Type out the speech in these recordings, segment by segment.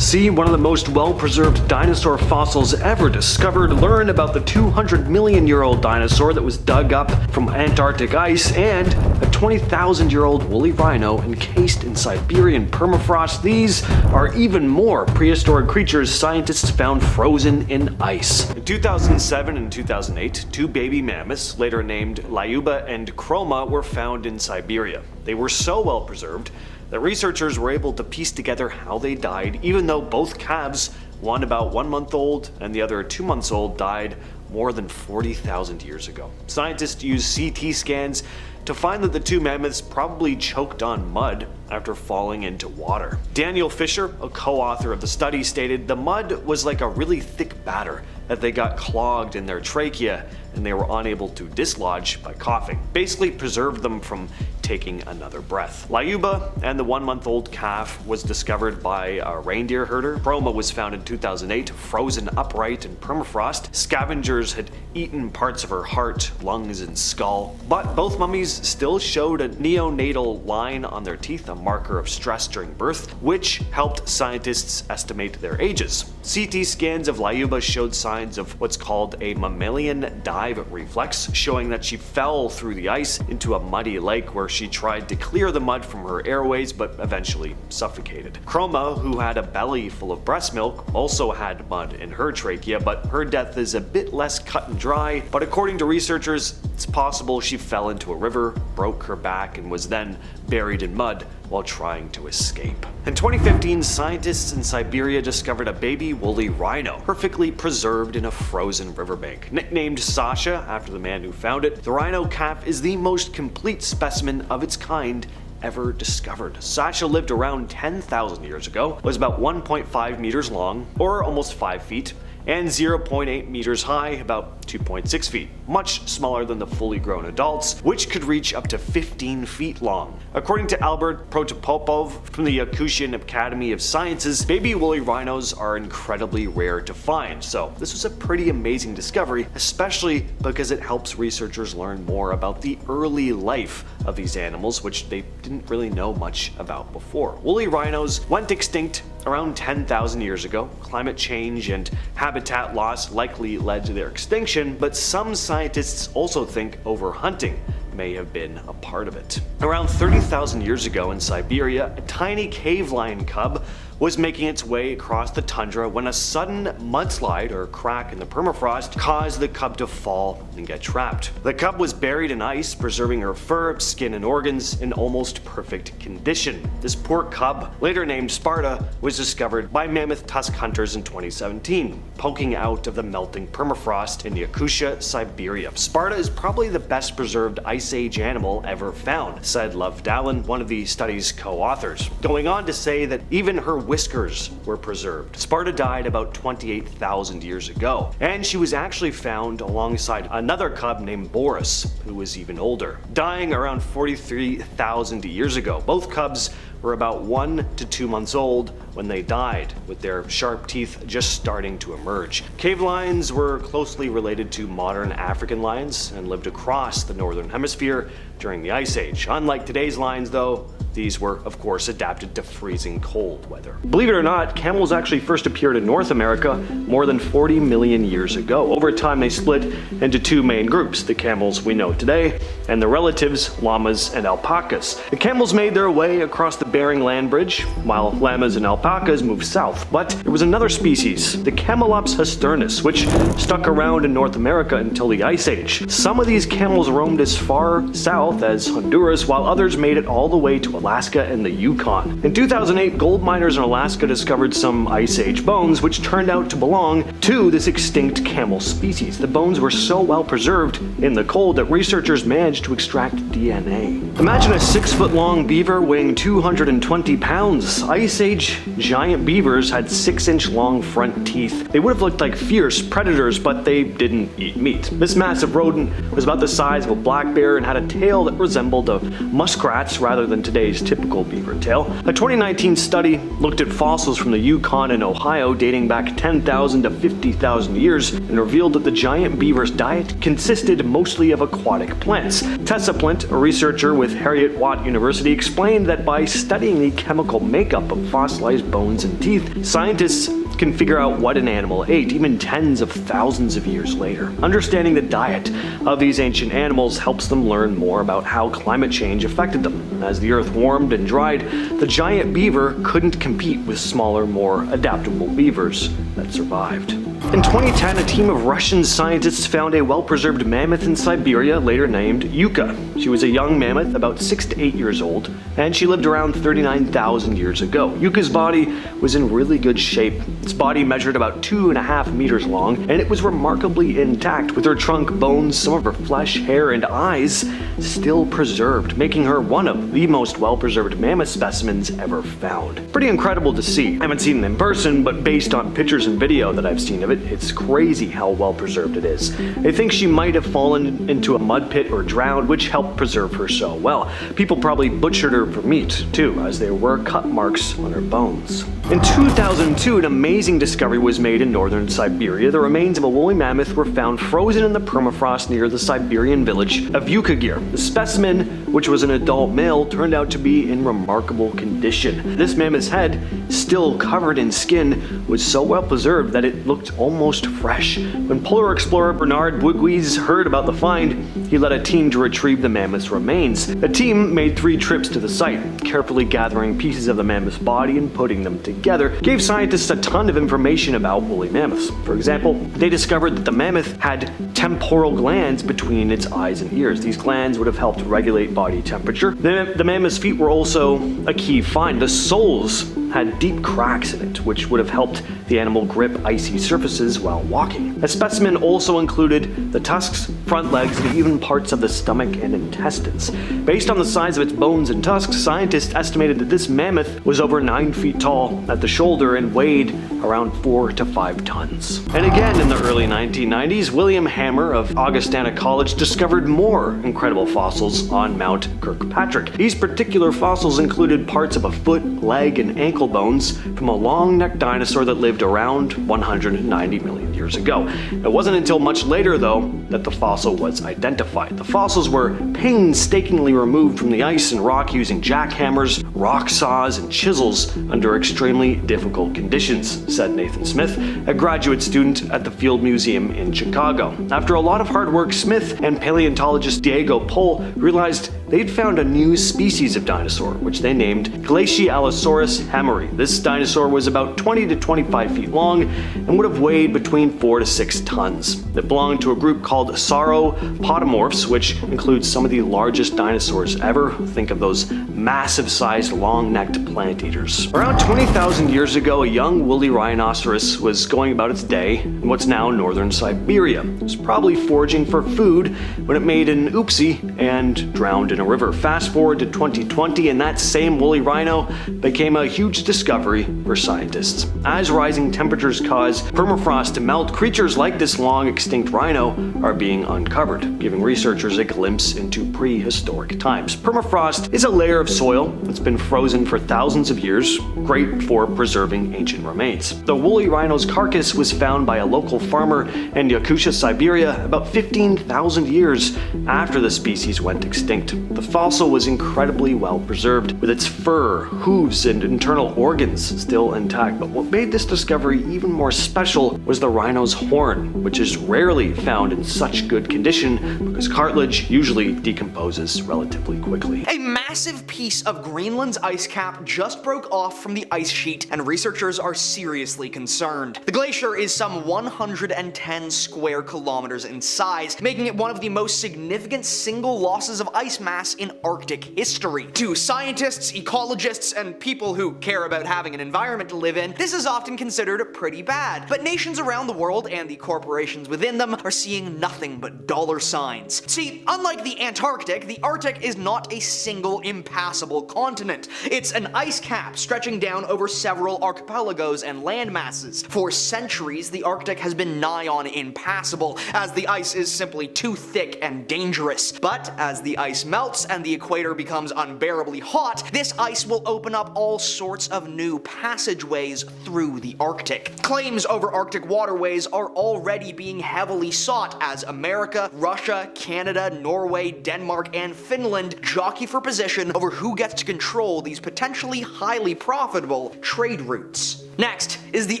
See one of the most well-preserved dinosaur fossils ever discovered, learn about the 200-million-year-old dinosaur that was dug up from Antarctic ice, and a 20,000-year-old woolly rhino encased in Siberian permafrost. These are even more prehistoric creatures scientists found frozen in ice. In 2007 and 2008, two baby mammoths, later named Lyuba and Chroma, were found in Siberia. They were so well preserved that researchers were able to piece together how they died, even though both calves, one about 1 month old and the other 2 months old, died more than 40,000 years ago. Scientists used CT scans to find that the two mammoths probably choked on mud after falling into water. Daniel Fisher, a co-author of the study, stated the mud was like a really thick batter that they got clogged in their trachea and they were unable to dislodge by coughing. Basically preserved them from taking another breath. Lyuba and the 1 month old calf was discovered by a reindeer herder. Chroma was found in 2008, frozen upright in permafrost. Scavengers had eaten parts of her heart, lungs, and skull. But both mummies still showed a neonatal line on their teeth, a marker of stress during birth, which helped scientists estimate their ages. CT scans of Lyuba showed signs of what's called a mammalian dive reflex, showing that she fell through the ice into a muddy lake where she tried to clear the mud from her airways but eventually suffocated. Chroma, who had a belly full of breast milk, also had mud in her trachea, but her death is a bit less cut and dry. But according to researchers, it's possible she fell into a river, broke her back, and was then buried in mud while trying to escape. In 2015, scientists in Siberia discovered a baby woolly rhino, perfectly preserved in a frozen riverbank. Nicknamed Sasha after the man who found it, the rhino calf is the most complete specimen of its kind ever discovered. Sasha lived around 10,000 years ago, was about 1.5 meters long, or almost 5 feet, and 0.8 meters high, about 2.6 feet, much smaller than the fully grown adults, which could reach up to 15 feet long. According to Albert Protopopov from the Yakutian Academy of Sciences, baby woolly rhinos are incredibly rare to find, so this was a pretty amazing discovery, especially because it helps researchers learn more about the early life of these animals, which they didn't really know much about before. Woolly rhinos went extinct around 10,000 years ago. Climate change and habitat loss likely led to their extinction, but some scientists also think overhunting may have been a part of it. Around 30,000 years ago in Siberia, a tiny cave lion cub was making its way across the tundra when a sudden mudslide or crack in the permafrost caused the cub to fall and get trapped. The cub was buried in ice, preserving her fur, skin, and organs in almost perfect condition. This poor cub, later named Sparta, was discovered by mammoth tusk hunters in 2017, poking out of the melting permafrost in Yakutia, Siberia. Sparta is probably the best preserved Ice Age animal ever found, said Love Dallin, one of the study's co-authors, going on to say that even her whiskers were preserved. Sparta died about 28,000 years ago, and she was actually found alongside another cub named Boris, who was even older, dying around 43,000 years ago. Both cubs were about 1 to 2 months old when they died, with their sharp teeth just starting to emerge. Cave lions were closely related to modern African lions and lived across the northern hemisphere during the Ice Age. Unlike today's lions, though, these were, of course, adapted to freezing cold weather. Believe it or not, camels actually first appeared in North America more than 40 million years ago. Over time, they split into two main groups, the camels we know today, and the relatives, llamas and alpacas. The camels made their way across the Bering Land Bridge, while llamas and alpacas moved south. But there was another species, the Camelops hasturnus, which stuck around in North America until the Ice Age. Some of these camels roamed as far south as Honduras, while others made it all the way to Alaska and the Yukon. In 2008, gold miners in Alaska discovered some Ice Age bones, which turned out to belong to this extinct camel species. The bones were so well preserved in the cold that researchers managed to extract DNA. Imagine a 6-foot-long beaver weighing 220 pounds. Ice Age giant beavers had 6-inch long front teeth. They would have looked like fierce predators, but they didn't eat meat. This massive rodent was about the size of a black bear and had a tail that resembled a muskrat's rather than today's today's typical beaver tail. A 2019 study looked at fossils from the Yukon and Ohio dating back 10,000 to 50,000 years and revealed that the giant beaver's diet consisted mostly of aquatic plants. Tessa Plint, a researcher with Heriot-Watt University, explained that by studying the chemical makeup of fossilized bones and teeth, scientists can figure out what an animal ate even tens of thousands of years later. Understanding the diet of these ancient animals helps them learn more about how climate change affected them. As the earth warmed and dried, the giant beaver couldn't compete with smaller, more adaptable beavers that survived. In 2010, a team of Russian scientists found a well-preserved mammoth in Siberia, later named Yuka. She was a young mammoth, about 6 to 8 years old, and she lived around 39,000 years ago. Yuka's body was in really good shape. Its body measured about 2.5 meters long, and it was remarkably intact, with her trunk, bones, some of her flesh, hair, and eyes still preserved, making her one of the most well-preserved mammoth specimens ever found. Pretty incredible to see. I haven't seen it in person, but based on pictures and video that I've seen of it, it's crazy how well preserved it is. They think she might have fallen into a mud pit or drowned, which helped preserve her so well. People probably butchered her for meat, too, as there were cut marks on her bones. In 2002, an amazing discovery was made in northern Siberia. The remains of a woolly mammoth were found frozen in the permafrost near the Siberian village of Yukagir. The specimen, which was an adult male, turned out to be in remarkable condition. This mammoth's head, still covered in skin, was so well preserved that it looked almost fresh. When polar explorer Bernard Bouygues heard about the find, he led a team to retrieve the mammoth's remains. The team made 3 trips to the site, carefully gathering pieces of the mammoth's body and putting them together. It gave scientists a ton of information about woolly mammoths. For example, they discovered that the mammoth had temporal glands between its eyes and ears. These glands would have helped regulate body temperature. The mammoth's feet were also a key find. The soles had deep cracks in it, which would have helped the animal grip icy surfaces while walking. The specimen also included the tusks, front legs, and even parts of the stomach and intestines. Based on the size of its bones and tusks, scientists estimated that this mammoth was over 9 feet tall at the shoulder and weighed around 4 to 5 tons. And again in the early 1990s, William Hammer of Augustana College discovered more incredible fossils on Mount Kirkpatrick. These particular fossils included parts of a foot, leg, and ankle bones from a long-necked dinosaur that lived around 190 million years ago. It wasn't until much later, though, that the fossil was identified. The fossils were painstakingly removed from the ice and rock using jackhammers, rock saws, and chisels under extremely difficult conditions, said Nathan Smith, a graduate student at the Field Museum in Chicago. After a lot of hard work, Smith and paleontologist Diego Pol realized they'd found a new species of dinosaur, which they named Glacialosaurus hameri. This dinosaur was about 20 to 25 feet long and would have weighed between 4 to 6 tons. It belonged to a group called sauropodomorphs, which includes some of the largest dinosaurs ever. Think of those massive-sized, long-necked plant eaters. Around 20,000 years ago, a young woolly rhinoceros was going about its day in what's now northern Siberia. It was probably foraging for food when it made an oopsie and drowned in a river. Fast forward to 2020, and that same woolly rhino became a huge discovery for scientists. As rising temperatures cause permafrost to melt, creatures like this long extinct rhino are being uncovered, giving researchers a glimpse into prehistoric times. Permafrost is a layer of soil that's been frozen for thousands of years, great for preserving ancient remains. The woolly rhino's carcass was found by a local farmer in Yakutia, Siberia, about 15,000 years after the species went extinct. The fossil was incredibly well preserved, with its fur, hooves, and internal organs still intact. But what made this discovery even more special was the rhino's horn, which is rarely found in such good condition because cartilage usually decomposes relatively quickly. A massive piece of Greenland's ice cap just broke off from the ice sheet, and researchers are seriously concerned. The glacier is some 110 square kilometers in size, making it one of the most significant single losses of ice mass in Arctic history. To scientists, ecologists, and people who care about having an environment to live in, this is often considered pretty bad. But nations around the world and the corporations within them are seeing nothing but dollar signs. See, unlike the Antarctic, the Arctic is not a single impactful impassable continent. It's an ice cap stretching down over several archipelagos and landmasses. For centuries, the Arctic has been nigh on impassable, as the ice is simply too thick and dangerous. But as the ice melts and the equator becomes unbearably hot, this ice will open up all sorts of new passageways through the Arctic. Claims over Arctic waterways are already being heavily sought as America, Russia, Canada, Norway, Denmark, and Finland jockey for position over who gets to control these potentially highly profitable trade routes. Next is the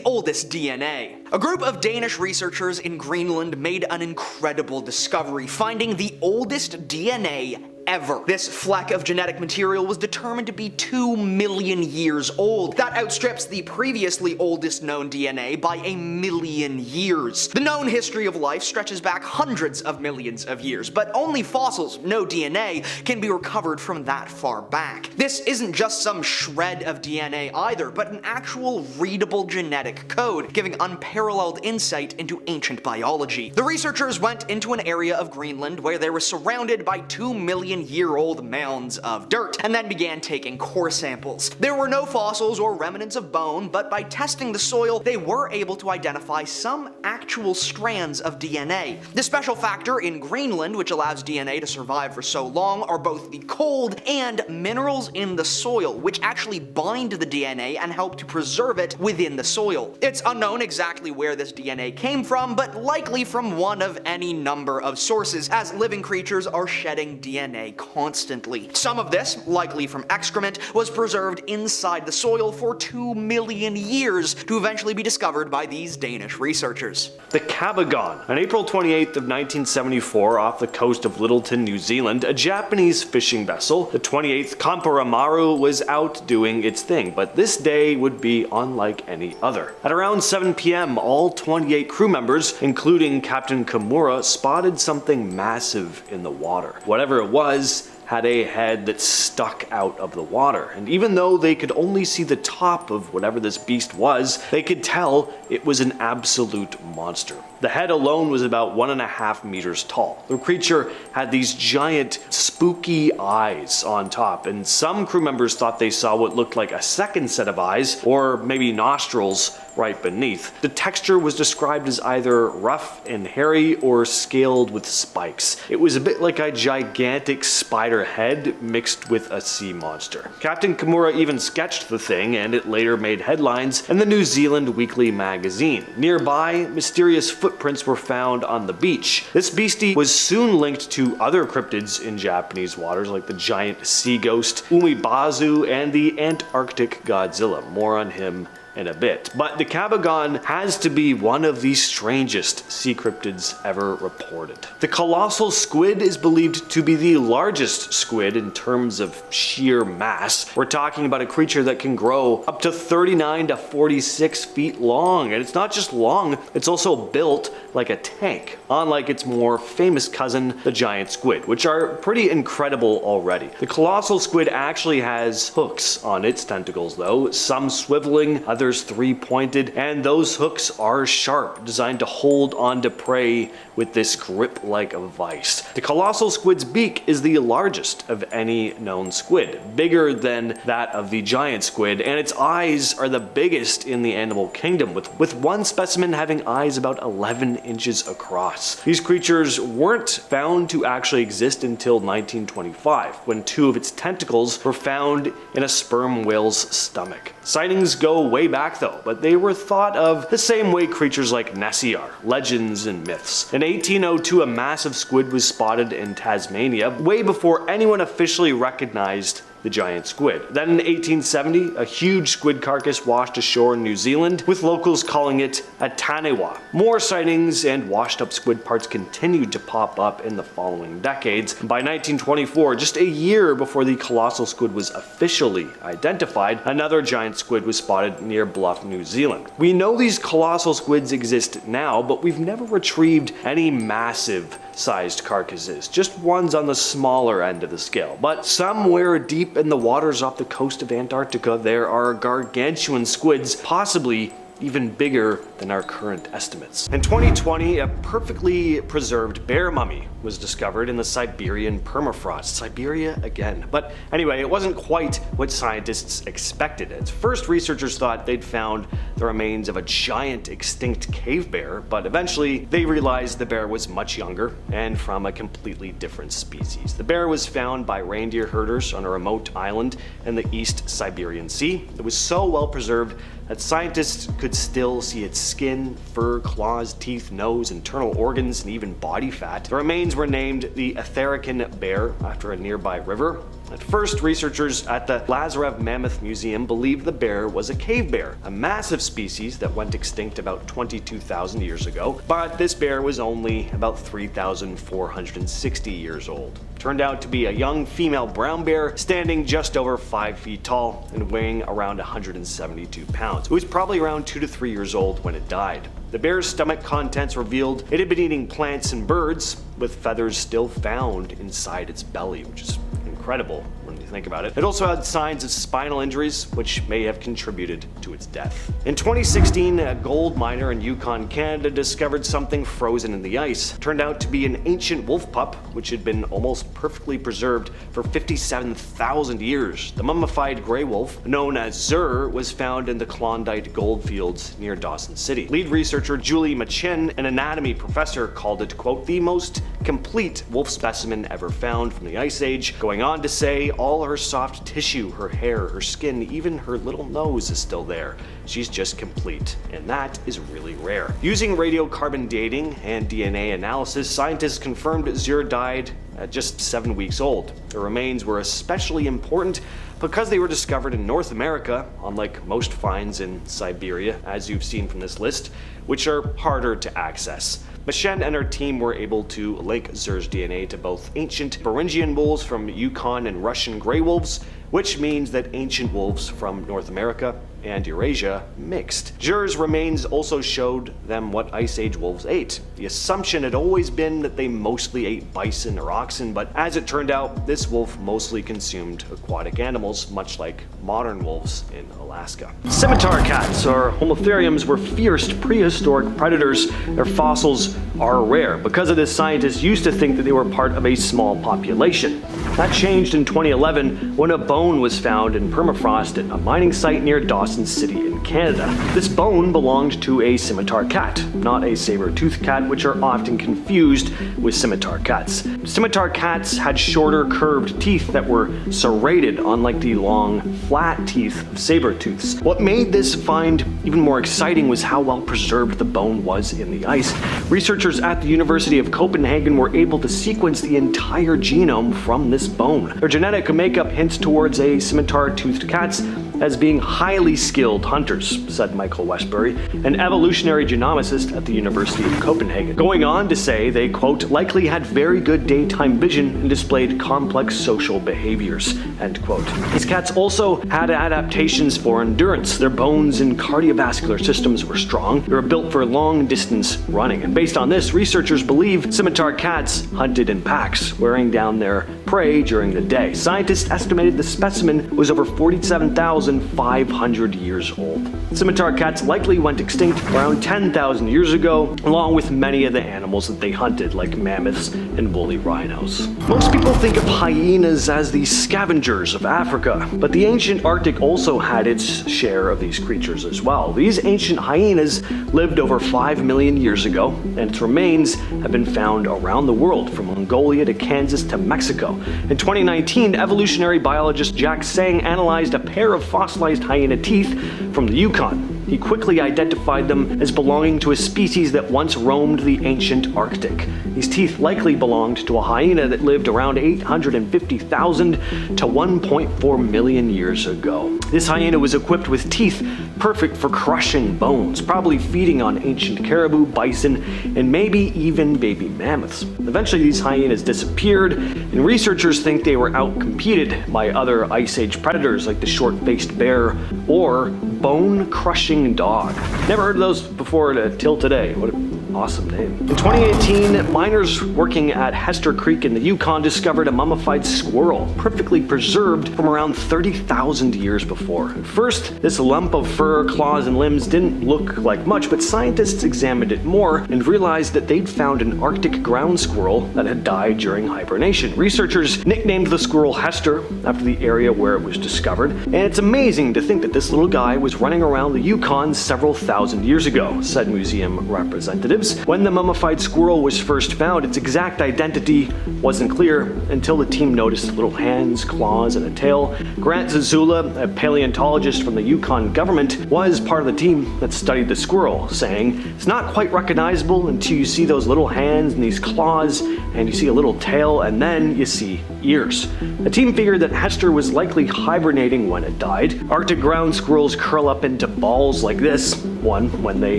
oldest DNA. A group of Danish researchers in Greenland made an incredible discovery, finding the oldest DNA ever. This fleck of genetic material was determined to be 2 million years old. That outstrips the previously oldest known DNA by 1 million years. The known history of life stretches back hundreds of millions of years, but only fossils, no DNA, can be recovered from that far back. This isn't just some shred of DNA either, but an actual readable genetic code, giving unparalleled insight into ancient biology. The researchers went into an area of Greenland where they were surrounded by 2 million-year-old mounds of dirt, and then began taking core samples. There were no fossils or remnants of bone, but by testing the soil, they were able to identify some actual strands of DNA. The special factor in Greenland, which allows DNA to survive for so long, are both the cold and minerals in the soil, which actually bind to the DNA and help to preserve it within the soil. It's unknown exactly where this DNA came from, but likely from one of any number of sources, as living creatures are shedding DNA constantly. Some of this, likely from excrement, was preserved inside the soil for 2 million years to eventually be discovered by these Danish researchers. The Cabagon. On April 28th of 1974, off the coast of Littleton, New Zealand, a Japanese fishing vessel, the 28th Kamparamaru, was out doing its thing, but this day would be unlike any other. At around 7 p.m., all 28 crew members, including Captain Kimura, spotted something massive in the water. Whatever it was, had a head that stuck out of the water, and even though they could only see the top of whatever this beast was, they could tell it was an absolute monster. The head alone was about 1.5 meters tall. The creature had these giant, spooky eyes on top, and some crew members thought they saw what looked like a second set of eyes, or maybe nostrils, right beneath. The texture was described as either rough and hairy or scaled with spikes. It was a bit like a gigantic spider head mixed with a sea monster. Captain Kimura even sketched the thing, and it later made headlines in the New Zealand Weekly magazine. Nearby, mysterious footprints were found on the beach. This beastie was soon linked to other cryptids in Japanese waters, like the giant sea ghost Umibazu and the Antarctic Godzilla. More on him in a bit. But the Cabagon has to be one of the strangest sea cryptids ever reported. The colossal squid is believed to be the largest squid in terms of sheer mass. We're talking about a creature that can grow up to 39 to 46 feet long, and it's not just long, it's also built like a tank, unlike its more famous cousin, the giant squid, which are pretty incredible already. The colossal squid actually has hooks on its tentacles though, some swiveling, others three-pointed, and those hooks are sharp, designed to hold on to prey with this grip-like vice. The colossal squid's beak is the largest of any known squid, bigger than that of the giant squid, and its eyes are the biggest in the animal kingdom, with one specimen having eyes about 11 inches across. These creatures weren't found to actually exist until 1925, when 2 of its tentacles were found in a sperm whale's stomach. Sightings go way back though, but they were thought of the same way creatures like Nessie are, legends and myths. In 1802, a massive squid was spotted in Tasmania, way before anyone officially recognized the giant squid. Then in 1870, a huge squid carcass washed ashore in New Zealand, with locals calling it a tanewa. More sightings and washed up squid parts continued to pop up in the following decades. By 1924, just a year before the colossal squid was officially identified, another giant squid was spotted near Bluff, New Zealand. We know these colossal squids exist now, but we've never retrieved any massive sized carcasses, just ones on the smaller end of the scale. But somewhere deep in the waters off the coast of Antarctica, there are gargantuan squids, possibly even bigger than our current estimates. In 2020, a perfectly preserved bear mummy was discovered in the Siberian permafrost. Siberia again. But anyway, it wasn't quite what scientists expected. At first, researchers thought they'd found the remains of a giant extinct cave bear, but eventually they realized the bear was much younger and from a completely different species. The bear was found by reindeer herders on a remote island in the East Siberian Sea. It was so well preserved that scientists could still see its skin, fur, claws, teeth, nose, internal organs, and even body fat. The remains were named the Antarctic bear after a nearby river. At first, researchers at the Lazarev Mammoth Museum believed the bear was a cave bear, a massive species that went extinct about 22,000 years ago, but this bear was only about 3,460 years old. Turned out to be a young female brown bear standing just over 5 feet tall and weighing around 172 pounds. It was probably around 2 to 3 years old when it died. The bear's stomach contents revealed it had been eating plants and birds, with feathers still found inside its belly, which is incredible when you think about it. It also had signs of spinal injuries, which may have contributed to its death. In 2016, a gold miner in Yukon, Canada discovered something frozen in the ice. It turned out to be an ancient wolf pup, which had been almost perfectly preserved for 57,000 years. The mummified gray wolf, known as Zur, was found in the Klondike goldfields near Dawson City. Lead researcher Julie Machen, an anatomy professor, called it, quote, the most complete wolf specimen ever found from the Ice Age, going on to say all her soft tissue, her hair, her skin, even her little nose is still there. She's just complete, and that is really rare. Using radiocarbon dating and DNA analysis, scientists confirmed Zur died at just 7 weeks old. The remains were especially important because they were discovered in North America, unlike most finds in Siberia, as you've seen from this list, which are harder to access. Machen and her team were able to link Zur's DNA to both ancient Beringian wolves from Yukon and Russian gray wolves, which means that ancient wolves from North America and Eurasia mixed. Zur's remains also showed them what Ice Age wolves ate. The assumption had always been that they mostly ate bison or oxen, but as it turned out, this wolf mostly consumed aquatic animals, much like modern wolves in Alaska. Scimitar cats, or homotheriums, were fierce prehistoric predators. Their fossils are rare. Because of this, scientists used to think that they were part of a small population. That changed in 2011 when a bone was found in permafrost at a mining site near Dawson City in Canada. This bone belonged to a scimitar cat, not a saber-toothed cat, which are often confused with scimitar cats. Scimitar cats had shorter curved teeth that were serrated, unlike the long, flat teeth of saber-tooths. What made this find even more exciting was how well preserved the bone was in the ice. Researchers at the University of Copenhagen were able to sequence the entire genome from this bone. Their genetic makeup hints towards a scimitar-toothed cats as being highly skilled hunters, said Michael Westbury, an evolutionary genomicist at the University of Copenhagen, going on to say they, quote, likely had very good daytime vision and displayed complex social behaviors, end quote. These cats also had adaptations for endurance. Their bones and cardiovascular systems were strong. They were built for long-distance running, and based on this, researchers believe scimitar cats hunted in packs, wearing down their prey during the day. Scientists estimated the specimen was over 47,500 years old. Scimitar cats likely went extinct around 10,000 years ago, along with many of the animals that they hunted, like mammoths and woolly rhinos. Most people think of hyenas as the scavengers of Africa, but the ancient Arctic also had its share of these creatures as well. These ancient hyenas lived over 5 million years ago, and its remains have been found around the world, from Mongolia to Kansas to Mexico. In 2019, evolutionary biologist Jack Sang analyzed a pair of fossilized hyena teeth from the Yukon. He quickly identified them as belonging to a species that once roamed the ancient Arctic. These teeth likely belonged to a hyena that lived around 850,000 to 1.4 million years ago. This hyena was equipped with teeth perfect for crushing bones, probably feeding on ancient caribou, bison, and maybe even baby mammoths. Eventually, these hyenas disappeared, and researchers think they were outcompeted by other Ice Age predators like the short-faced bear or bone-crushing dog. Never heard of those before till today. What Awesome name. In 2018, miners working at Hester Creek in the Yukon discovered a mummified squirrel, perfectly preserved from around 30,000 years before. At first, this lump of fur, claws, and limbs didn't look like much, but scientists examined it more and realized that they'd found an Arctic ground squirrel that had died during hibernation. Researchers nicknamed the squirrel Hester after the area where it was discovered, and it's amazing to think that this little guy was running around the Yukon several thousand years ago, said museum representatives. When the mummified squirrel was first found, its exact identity wasn't clear until the team noticed little hands, claws, and a tail. Grant Zazula, a paleontologist from the Yukon government, was part of the team that studied the squirrel, saying, "It's not quite recognizable until you see those little hands and these claws, and you see a little tail, and then you see ears." The team figured that Hester was likely hibernating when it died. Arctic ground squirrels curl up into balls like this one when they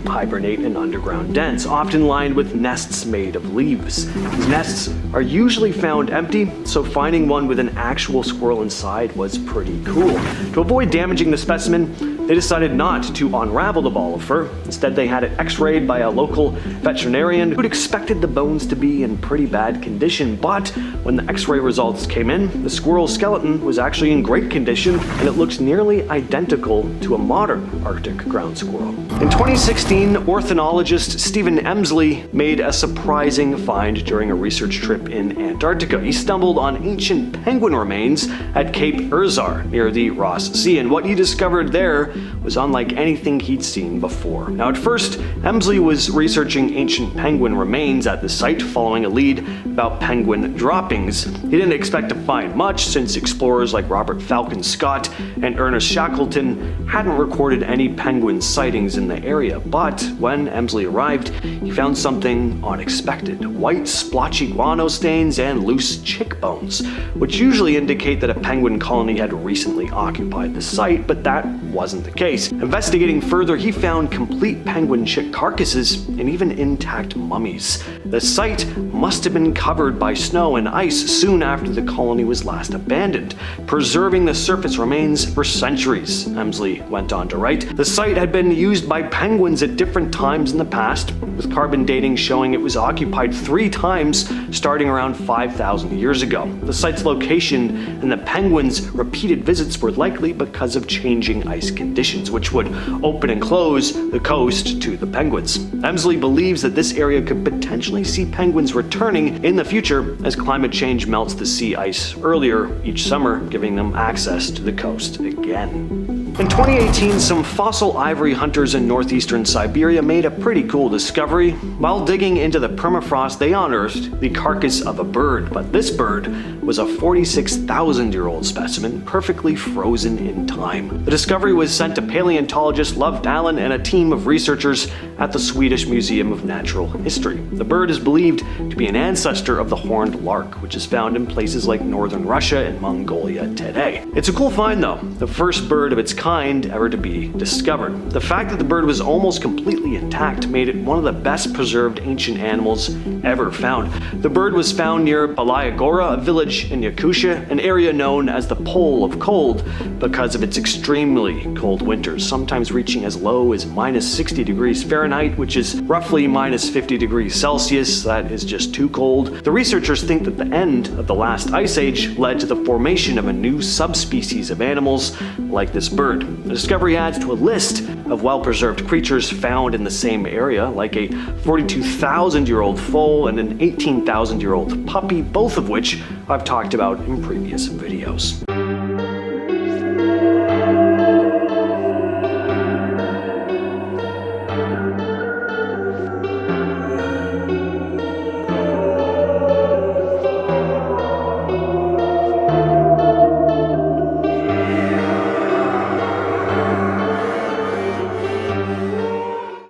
hibernate in underground dens, often lined with nests made of leaves. These nests are usually found empty, so finding one with an actual squirrel inside was pretty cool. To avoid damaging the specimen, they decided not to unravel the ball of fur. Instead, they had it x-rayed by a local veterinarian who'd expected the bones to be in pretty bad condition, but when the x-ray results came in, the squirrel's skeleton was actually in great condition, and it looks nearly identical to a modern Arctic ground squirrel. In 2016, ornithologist Stephen Emsley made a surprising find during a research trip in Antarctica. He stumbled on ancient penguin remains at Cape Urzar near the Ross Sea, and what he discovered there was unlike anything he'd seen before. Now, at first, Emsley was researching ancient penguin remains at the site, following a lead about penguin droppings. He didn't expect to find much, since explorers like Robert Falcon Scott and Ernest Shackleton hadn't recorded any penguin sightings in the area. But when Emsley arrived, he found something unexpected: white, splotchy guano stains and loose chick bones, which usually indicate that a penguin colony had recently occupied the site, but that wasn't the case. Investigating further, he found complete penguin chick carcasses and even intact mummies. The site must have been covered by snow and ice soon after the colony was last abandoned, preserving the surface remains for centuries, Emsley went on to write. The site had been used by penguins at different times in the past, with carbon dating showing it was occupied 3 times starting around 5,000 years ago. The site's location and the penguins' repeated visits were likely because of changing ice conditions, which would open and close the coast to the penguins. Emsley believes that this area could potentially see penguins returning in the future as climate change melts the sea ice earlier each summer, giving them access to the coast again. In 2018, some fossil ivory hunters in northeastern Siberia made a pretty cool discovery. While digging into the permafrost, they unearthed the carcass of a bird, but this bird was a 46,000-year-old specimen, perfectly frozen in time. The discovery was sent to paleontologist Love Dallin and a team of researchers at the Swedish Museum of Natural History. The bird is believed to be an ancestor of the horned lark, which is found in places like northern Russia and Mongolia today. It's a cool find though, the first bird of its kind ever to be discovered. The fact that the bird was almost completely intact made it one of the best preserved ancient animals ever found. The bird was found near Balaya Gora, a village in Yakutia, an area known as the Pole of Cold because of its extremely cold winters, sometimes reaching as low as -60 degrees Fahrenheit, which is roughly -50 degrees Celsius. That is just too cold. The researchers think that the end of the last ice age led to the formation of a new subspecies of animals like this bird. The discovery adds to a list of well-preserved creatures found in the same area, like a 42,000-year-old foal and an 18,000-year-old puppy, both of which I've talked about in previous videos.